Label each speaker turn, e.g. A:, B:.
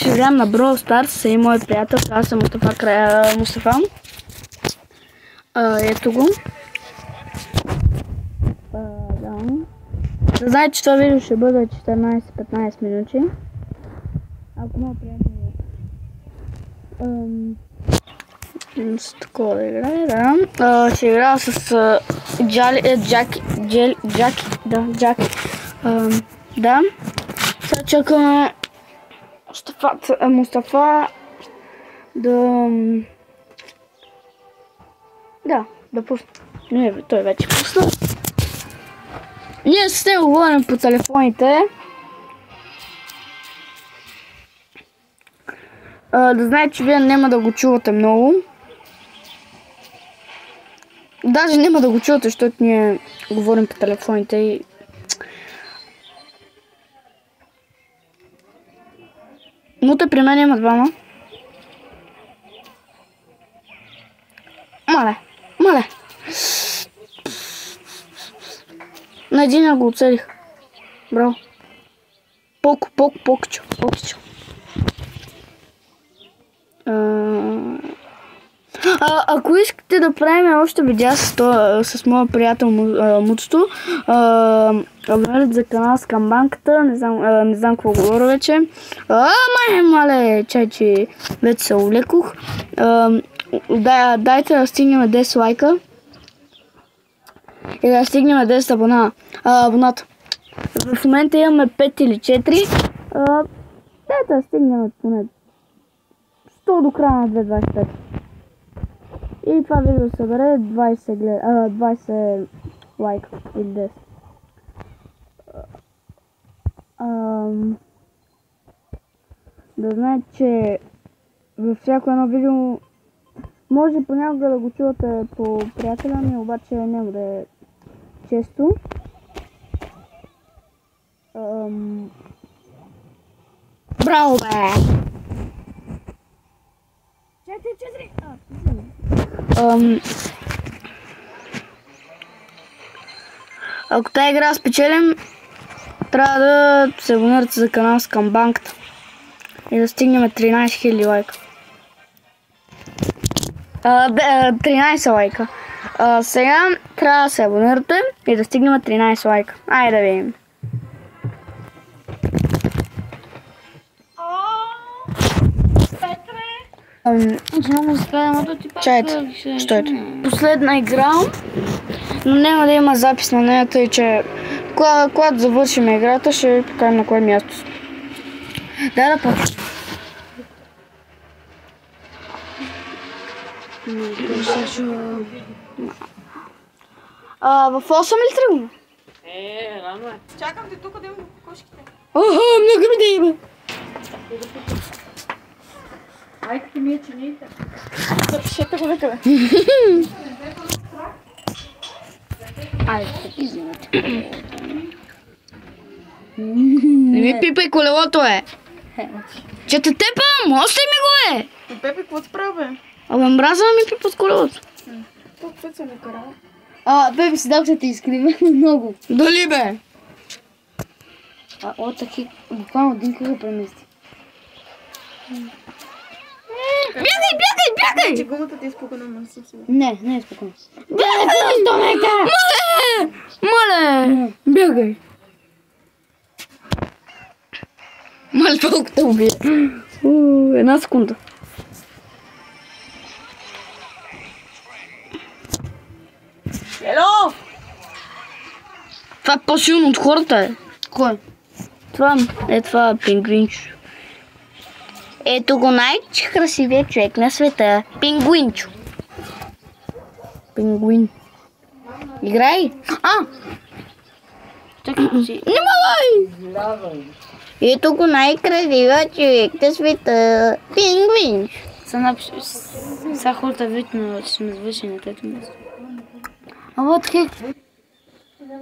A: ще играем на Brawl Stars и мой приятел. Аз съм Мустафа. Ето го. Да знаете, че това видео ще бъде 14-15 минути. Ако мога приятел с такова да играе, да. Ще играя с Джаки. Да. Сега чакаме Мустафа да пусне. Не, той вече пусна. Ние с него говорим по телефоните. Да знаете, че вие няма да го чувате много. Даже няма да го чувате, защото ние говорим по телефоните и... Мута при мен има двама. Мале. На един го оцелих. Браво. Покчо. Ако искате да правим още видеа с моя приятел Муцто, абонирайте за канал с камбанката, не знам какво говоря вече. Мале, че вече се увлекох. Дайте да стигнем 10 лайка и да стигнем 10 абоната. В момента имаме 5 или 4. Дайте да стигнем поне 100 до края на 2025. И това видео събере 20 лайка или 10. Да знаете, че във всяко едно видео може понякога да го чувате по приятеля ми, обаче няма да е често. Браво, бе! 4. Ако тази игра спечелим, трябва да се абонирате за канал с камбанката и да стигнем 13 000 лайка. 13 лайка. Сега трябва да се абонирате и да стигнем 13 лайка. Айде да видим. Чайте, що е? Последна игра, но няма да има запис на нея, тъй че когато завършим играта, ще ви покажем на кое място. Да почнем. В 8 ли тръгваме?
B: Рано е. Чакам те тук да имам кокошките.
A: Много ми да има.
B: Майката ми е чинейка.
A: Запишете го некъде. Айде, извинете. Не ми пипай колелото, е. Че те тепам, още ми го е.
B: Пепе, какво ти прави, бе?
A: Абе, мраза ми пипа с колелото.
B: Тук път се накарава.
A: Беби, си дал да те изкривя много. Дали, бе? Таки, буквално Динка го премести. Бягай!
B: Че гумата ти е спокойна, но си си.
A: Не е спокойно. Бягай! Мале! Бягай! Мале, толкова убие. Една секунда.
B: Ело!
A: Това е по-силно от хората, е. Кой? Това е пингвинчо. Ето го най-красивият човек на света. Пингвинчо. Пингвин. Играй. Чакай си. Не малай! Ето го най-красивият човек на света. Пингвинчо. Сега хората видно, че сме завършени на трето място.
C: What the heck?